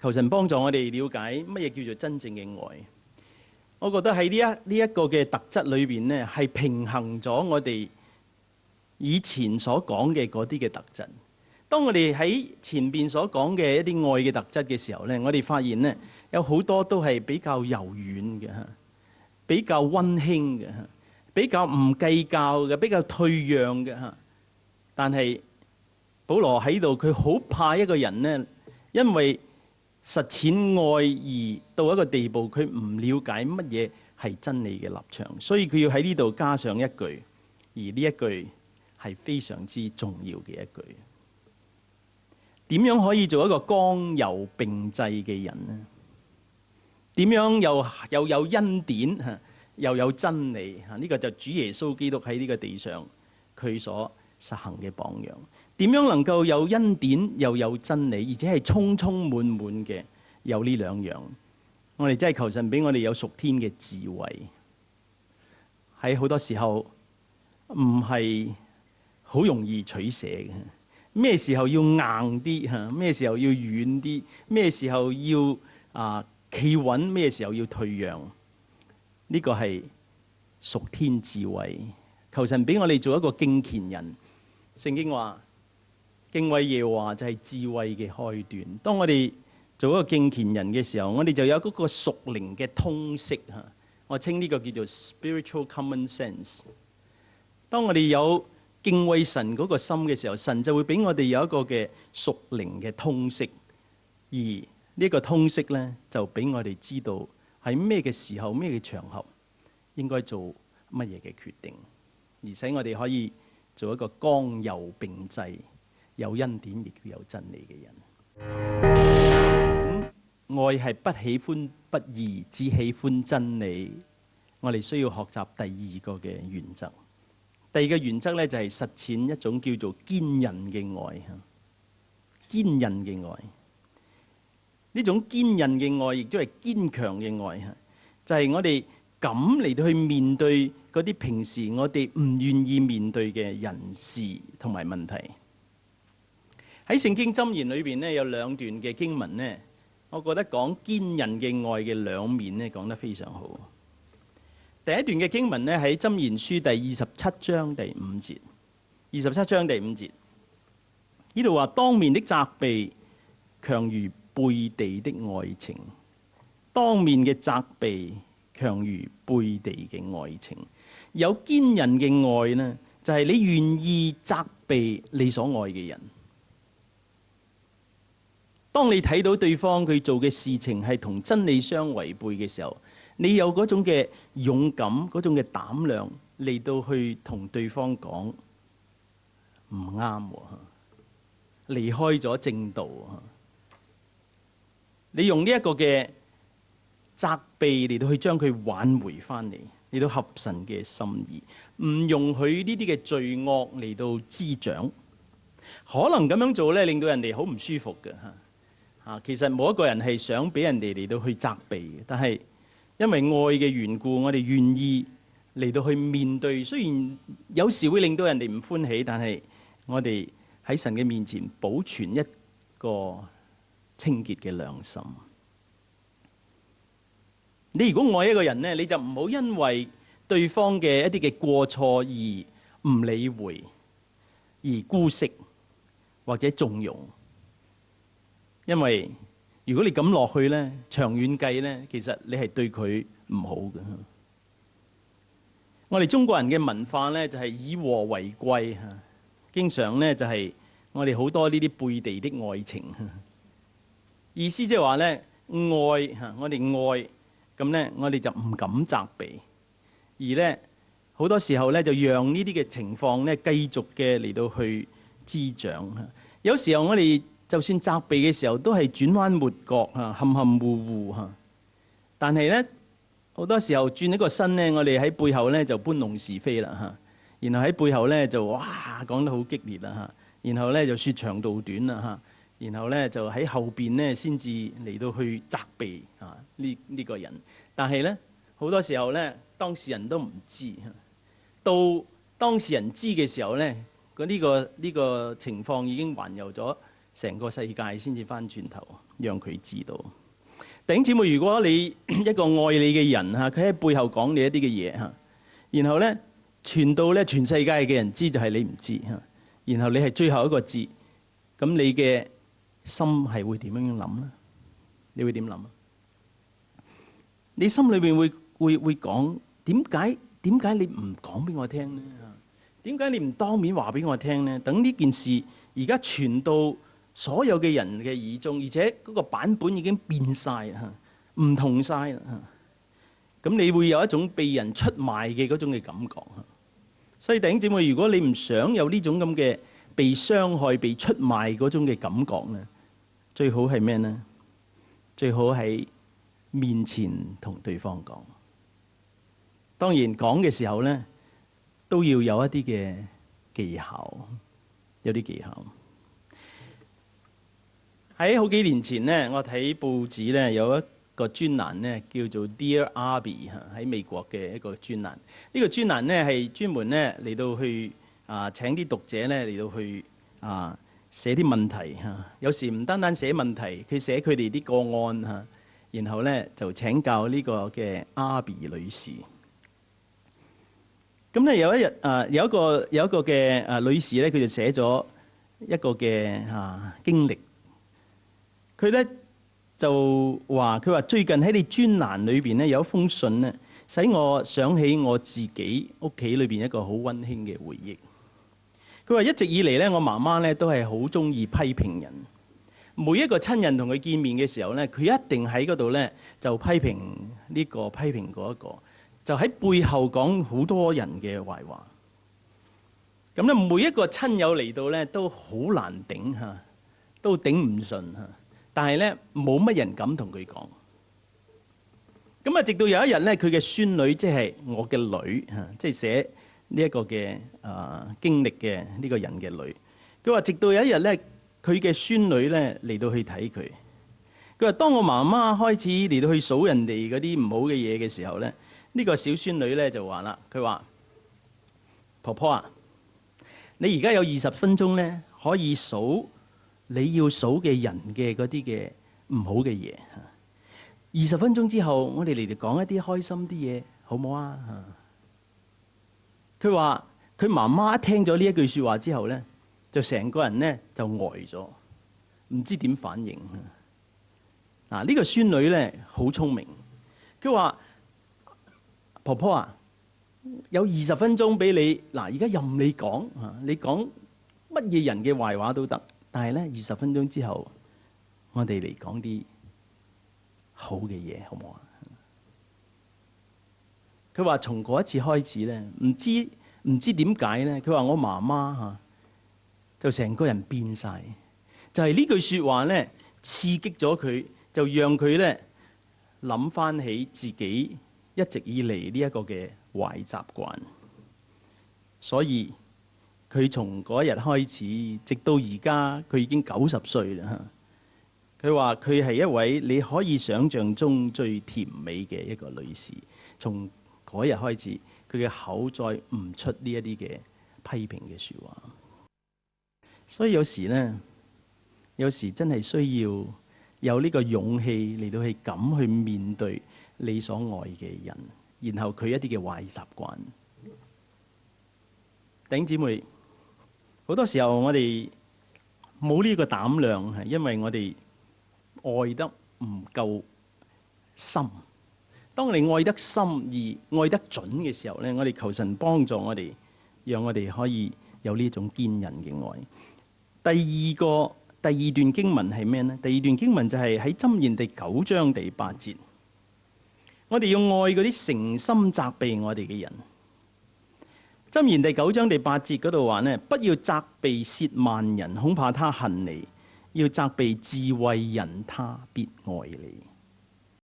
求神幫助我哋了解乜嘢叫做真正嘅愛。我覺得喺呢一個嘅特質裏邊呢，係平衡咗我哋以前所講嘅嗰啲嘅特質。當我哋喺前邊所講嘅一啲愛嘅特質嘅時候呢，我哋發現呢，有好多都係比較柔軟嘅，比較溫馨嘅，比較唔計較嘅，比較退讓嘅。但係保羅喺度，佢好怕一個人呢，因為實踐愛而到一個地步，佢唔了解乜嘢係真理嘅立場，所以佢要喺呢度加上一句，而呢一句係非常之重要嘅一句。點樣可以做一個剛柔並濟嘅人呢？點樣又有恩典又有真理？呢個就主耶穌基督喺呢個地上佢所實行嘅榜樣。點樣能夠有恩典又有真理，而且係充充滿滿嘅有呢兩樣？我哋真係求神俾我哋有屬天嘅智慧。喺好多時候唔係好容易取捨嘅。咩時候要硬啲？咩時候要軟啲？咩時候要企穩？咩時候要退讓？呢個係屬天智慧。求神俾我哋做一個敬虔人。聖經話敬畏耶和華就係智慧嘅開端。當我哋做一個敬虔人嘅時候，我哋就有嗰個屬靈嘅通識。我稱呢個叫做 spiritual common sense。當我哋有敬畏神嗰個心嘅時候，神就會俾我哋有一個嘅屬靈嘅通識。而呢個通識呢，就俾我哋知道喺咩嘅時候、咩嘅場合應該做乜嘢嘅決定，而使我哋可以做一個剛柔並濟、有恩典亦都有真理嘅人。愛係不喜歡不義，只喜歡真理。我哋需要學習第二個嘅原則。第二個原則咧就係實踐一種叫做堅韌嘅愛。堅韌嘅愛，呢種堅韌嘅愛亦都係堅強嘅愛。就係我哋敢嚟到去面對嗰啲平時我哋唔願意面對嘅人事同埋問題。喺聖經箴言裏邊呢，有兩段嘅經文呢，我覺得講堅韌嘅愛嘅兩面呢，講得非常好。第一段嘅經文呢，喺箴言書第27章第5節。27章第5節呢度話：當面的責備強如背地的愛情。當面嘅責備強如背地嘅愛情。有堅韌嘅愛呢，就係你願意責備你所愛嘅人。當你睇到對方佢做嘅事情係同真理相違背嘅時候，你有嗰種嘅勇敢、嗰種嘅膽量嚟到去同對方講唔啱，離開咗正道。你用呢一個嘅責備嚟到去將佢挽回翻嚟，嚟到合神嘅心意，唔容許呢啲嘅罪惡嚟到滋長。可能咁樣做咧，令到人哋好唔舒服嘅嚇。其實冇一個人係想俾人哋嚟到去責備嘅，但係因為愛嘅緣故，我哋願意嚟到去面對。雖然有時會令到人哋唔歡喜，但係我哋喺神嘅面前保存一個清潔嘅良心。你如果愛一個人呢，你就唔好因為對方嘅一啲嘅過錯而唔理會，而姑息或者縱容。因為如果你咁落去呢，長遠計呢，其實你係對佢唔好嘅。我哋中國人嘅文化呢，就係以和為貴嚇，經常呢，就係我哋好多呢啲背地的愛情。意思即係話呢，愛嚇，我哋愛咁呢，我哋就唔敢責備，而呢，好多時候呢，就讓呢啲嘅情況呢繼續嘅嚟到去滋長。有時候我哋就算責備嘅時候，都係轉彎抹角嚇，含含糊糊嚇。但係咧，好多時候轉一個身咧，我哋喺背後咧就搬弄是非啦嚇。然後喺背後咧就哇講得好激烈啦嚇。然後咧就説長道短啦嚇。然後咧就喺後邊咧先至嚟到去責備啊呢個人。但係咧好多時候咧，當事人都唔知。到當事人知嘅時候咧，呢個情況已經環遊咗成個世界先至翻轉頭，讓佢知道。弟兄姊妹，如果你一個愛你嘅人嚇，佢喺背後講你一啲嘅嘢嚇，然後咧傳到咧全世界嘅人知，就係你唔知嚇，然後你係最後一個知，咁你嘅心係會點樣諗咧？你會點諗啊？你心裏邊會講點解你唔講俾我聽呢？點解你唔當面話俾我聽呢？等呢件事而家傳到所有嘅人嘅耳中，而且嗰個版本已經變晒啦，唔同晒啦。咁你會有一種被人出賣嘅嗰種嘅感覺。所以弟兄姊妹，如果你唔想有呢種咁嘅被傷害、被出賣嗰種嘅感覺呢，最好係咩呢？最好喺面前同對方講。當然講嘅時候呢，都要有一啲嘅技巧，有啲技巧。喺好幾年前呢，我睇報紙呢，有一個專欄呢，叫做 Dear Abby 喺美國嘅一個專欄。呢個專欄呢，係專門呢嚟到去請啲讀者呢嚟到去寫啲問題嚇。有時唔單單寫問題，佢寫佢哋啲個案嚇，然後呢就請教呢個嘅 Abby 女士。咁咧有一日有一個嘅女士咧，佢就寫咗一個嘅經歷。佢咧就話：佢話最近喺你專欄裏邊咧有一封信咧，使我想起我自己屋企裏邊一個好溫馨嘅回憶。佢話一直以嚟咧，我媽媽咧都係好中意批評人。每一個親人同佢見面嘅時候咧，佢一定喺嗰度咧就批評呢個批評嗰一個。就喺背後講好多人嘅壞話，咁咧每一個親友嚟到咧都好難頂嚇，都頂唔順嚇。但係咧冇乜人敢同佢講。咁啊，直到有一日咧，佢嘅孫女即係我嘅女嚇，即係寫呢一個嘅經歷嘅呢個人嘅女。佢話直到有一日咧，佢嘅孫女咧嚟到去睇佢。佢話當我媽媽開始嚟到去數人哋嗰啲唔好嘅嘢嘅時候咧。呢個小孫女咧就話啦，佢話：婆婆啊，你而家有20分鐘咧，可以數你要數嘅人嘅嗰啲嘅唔好嘅嘢。20分鐘之後，我哋嚟講一啲開心啲嘢，好唔好啊？佢話：佢媽媽一聽咗呢一句説話之後咧，就成個人咧就呆咗，唔知點反應。嗱，呢個孫女咧好聰明，佢話：婆婆啊，有20分鐘俾你，嗱，而家任你講嚇，你講乜嘢人嘅壞話都得，但係咧20分鐘之後，我哋嚟講啲好嘅嘢，好唔好啊？佢話從嗰一次開始咧，唔知點解咧，佢話我媽媽嚇就成個人變晒，就係呢句説話咧刺激咗佢，就讓佢咧諗翻起自己一直以嚟呢一個嘅壞習慣，所以佢從嗰日開始，直到而家佢已經90歲啦。佢話佢係一位你可以想像中最甜美嘅一個女士。從嗰日開始，佢嘅口再唔出呢一啲嘅批評嘅説話。所以有時呢，有時真係需要有呢個勇氣嚟到去咁去面對你所愛嘅人，然後佢一啲嘅壞習慣。弟兄姊妹，好多時候我哋冇呢個膽量，係因為我哋愛得唔夠深。當你愛得深而愛得準嘅時候咧，我哋求神幫助我哋，讓我哋可以有呢種堅韌嘅愛。第二段經文係咩呢？第二段經文就係喺箴言第9章第8節。我哋要愛嗰啲誠心責備我哋嘅人。箴言第9章第8節嗰度話呢，不要責備褻慢人，恐怕他恨你；要責備智慧人，他必愛你。